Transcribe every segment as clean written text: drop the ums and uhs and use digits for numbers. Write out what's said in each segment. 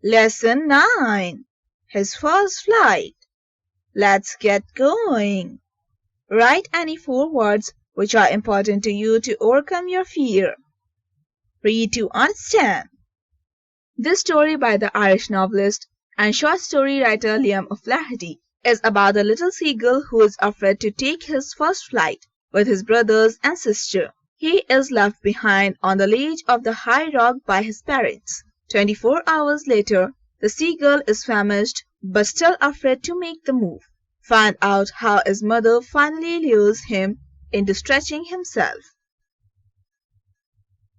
Lesson 9. His first flight. Let's get going. Write any 4 words which are important to you to overcome your fear. Read to understand. This story by the Irish novelist and short story writer Liam O'Flaherty is about a little seagull who is afraid to take his first flight with his brothers and sister. He is left behind on the ledge of the high rock by his parents. 24 hours later, the seagull is famished but still afraid to make the move. Find out how his mother finally lures him into stretching himself.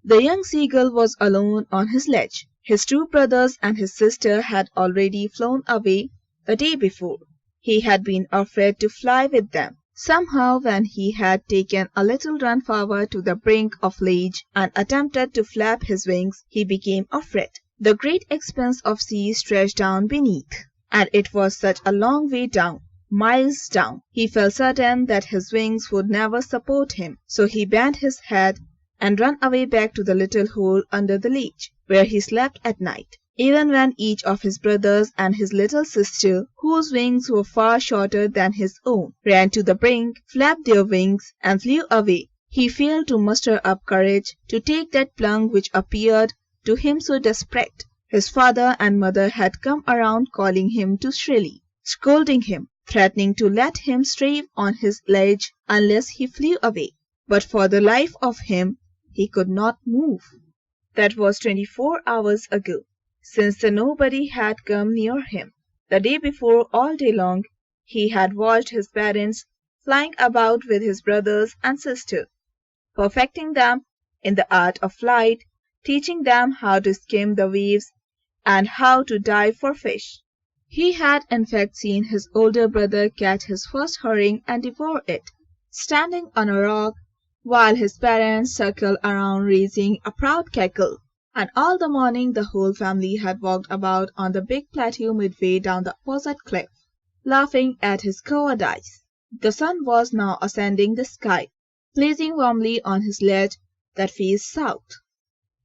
The young seagull was alone on his ledge. His 2 brothers and his sister had already flown away the day before. He had been afraid to fly with them. Somehow, when he had taken a little run forward to the brink of ledge and attempted to flap his wings, he became afraid. The great expanse of sea stretched down beneath, and it was such a long way down, miles down. He felt certain that his wings would never support him, so he bent his head and ran away back to the little hole under the ledge, where he slept at night. Even when each of his brothers and his little sister, whose wings were far shorter than his own, ran to the brink, flapped their wings, and flew away, he failed to muster up courage to take that plunge which appeared to him so desperate. His father and mother had come around calling him to shrilly, scolding him, threatening to let him stray on his ledge unless he flew away. But for the life of him, he could not move. That was 24 hours ago, since the nobody had come near him. The day before, all day long, he had watched his parents flying about with his brothers and sister, perfecting them in the art of flight, teaching them how to skim the waves and how to dive for fish. He had in fact seen his older brother catch his first herring and devour it, standing on a rock while his parents circled around raising a proud cackle. And all the morning the whole family had walked about on the big plateau midway down the opposite cliff, laughing at his cowardice. The sun was now ascending the sky, blazing warmly on his ledge that faced south.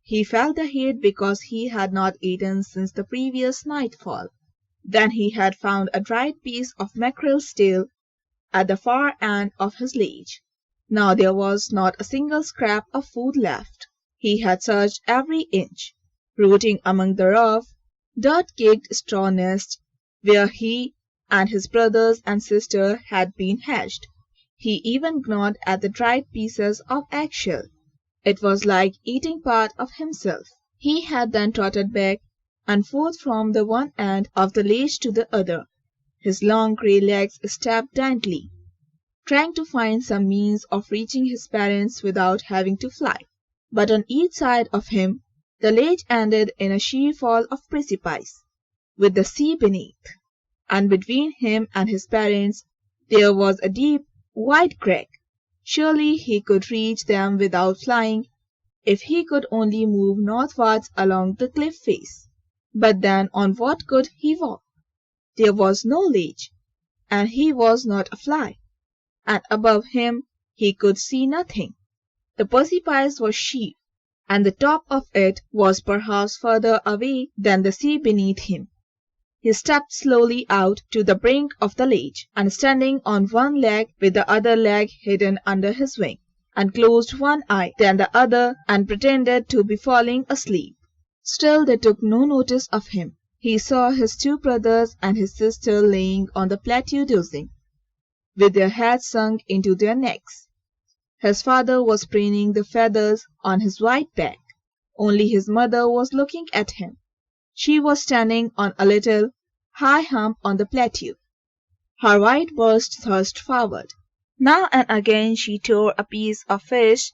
He felt the heat because he had not eaten since the previous nightfall. Then he had found a dried piece of mackerel's tail at the far end of his ledge. Now there was not a single scrap of food left. He had searched every inch, rooting among the rough, dirt-caked straw nest where he and his brothers and sister had been hatched. He even gnawed at the dried pieces of eggshell. It was like eating part of himself. He had then trotted back and forth from the one end of the ledge to the other, his long grey legs stepped daintily, trying to find some means of reaching his parents without having to fly. But on each side of him the ledge ended in a sheer fall of precipice, with the sea beneath, and between him and his parents there was a deep, wide crack. Surely he could reach them without flying, if he could only move northwards along the cliff face. But then on what could he walk? There was no ledge, and he was not a fly, and above him he could see nothing. The precipice was sheer, and the top of it was perhaps further away than the sea beneath him. He stepped slowly out to the brink of the ledge, and standing on one leg with the other leg hidden under his wing, and closed one eye, then the other, and pretended to be falling asleep. Still they took no notice of him. He saw his 2 brothers and his sister laying on the plateau dozing, with their heads sunk into their necks. His father was preening the feathers on his white back. Only his mother was looking at him. She was standing on a little, high hump on the plateau, her white breast thrust forward. Now and again she tore a piece of fish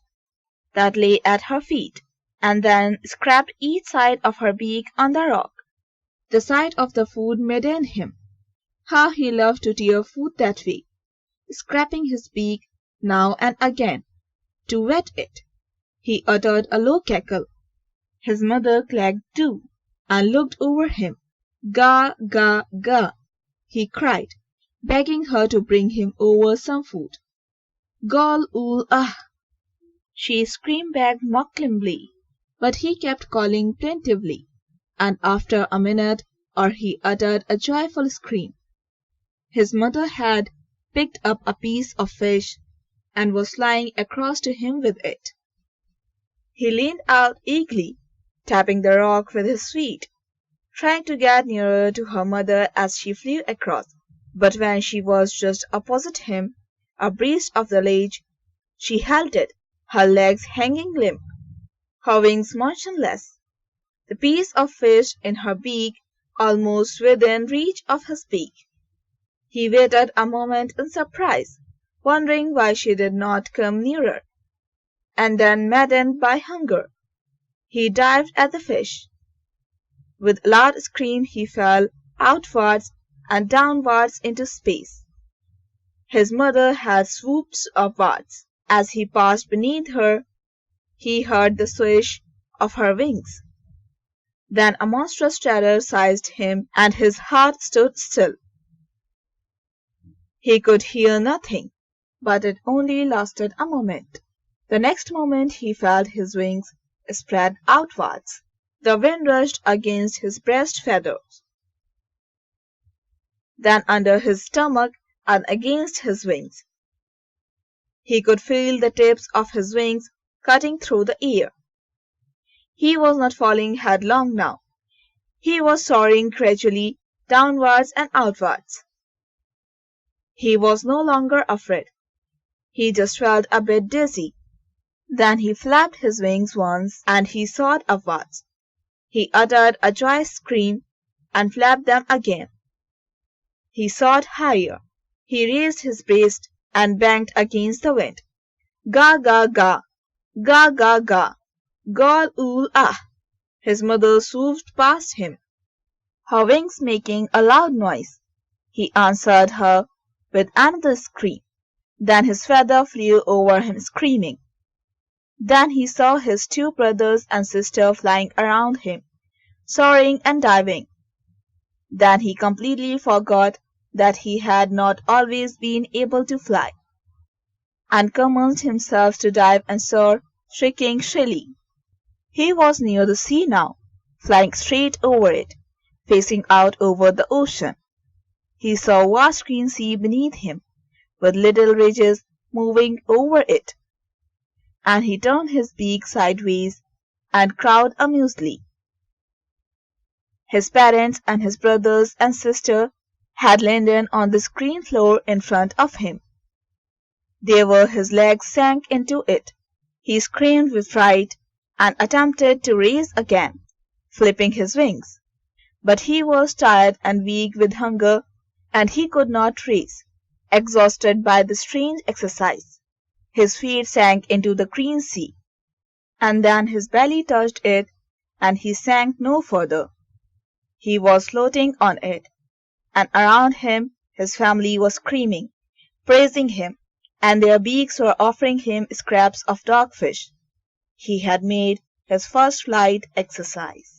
that lay at her feet, and then scraped each side of her beak on the rock. The sight of the food maddened him. How he loved to tear food that way, scraping his beak now and again, to wet it. He uttered a low cackle. His mother clacked too, and looked over him. "Ga, ga, ga!" he cried, begging her to bring him over some food. "Gol ul ah!" she screamed back mockingly, but he kept calling plaintively. and after a minute or he uttered a joyful scream. His mother had picked up a piece of fish and was flying across to him with it. He leaned out eagerly, tapping the rock with his feet, trying to get nearer to her mother as she flew across. But when she was just opposite him, abreast of the ledge, she halted, her legs hanging limp, her wings motionless, the piece of fish in her beak almost within reach of his beak. He waited a moment in surprise, wondering why she did not come nearer, and then, maddened by hunger, he dived at the fish. With a loud scream he fell outwards and downwards into space. His mother had swooped upwards. As he passed beneath her, he heard the swish of her wings. Then a monstrous terror seized him, and his heart stood still. He could hear nothing, but it only lasted a moment. The next moment he felt his wings spread outwards. The wind rushed against his breast feathers, then under his stomach and against his wings. He could feel the tips of his wings cutting through the air. He was not falling headlong now. He was soaring gradually downwards and outwards. He was no longer afraid. He just felt a bit dizzy. Then he flapped his wings once and he soared upwards. He uttered a joyous scream and flapped them again. He soared higher. He raised his breast and banged against the wind. Ga ga ga, ga ga ga, gol ool ah. His mother swooped past him, her wings making a loud noise. He answered her with another scream. Then his feather flew over him screaming. Then he saw his two brothers and sister flying around him, soaring and diving. Then he completely forgot that he had not always been able to fly, and commenced himself to dive and soar, shrieking shrilly. He was near the sea now, flying straight over it, facing out over the ocean. He saw a vast green sea beneath him, with little ridges moving over it, and he turned his beak sideways and crowed amusedly. His parents and his brothers and sister had landed on the green floor in front of him. There were his legs sank into it. He screamed with fright and attempted to raise again, flipping his wings. But he was tired and weak with hunger, and he could not raise, exhausted by the strange exercise. His feet sank into the green sea, and then his belly touched it, and he sank no further. He was floating on it, and around him his family was screaming, praising him, and their beaks were offering him scraps of dogfish. He had made his first flight exercise.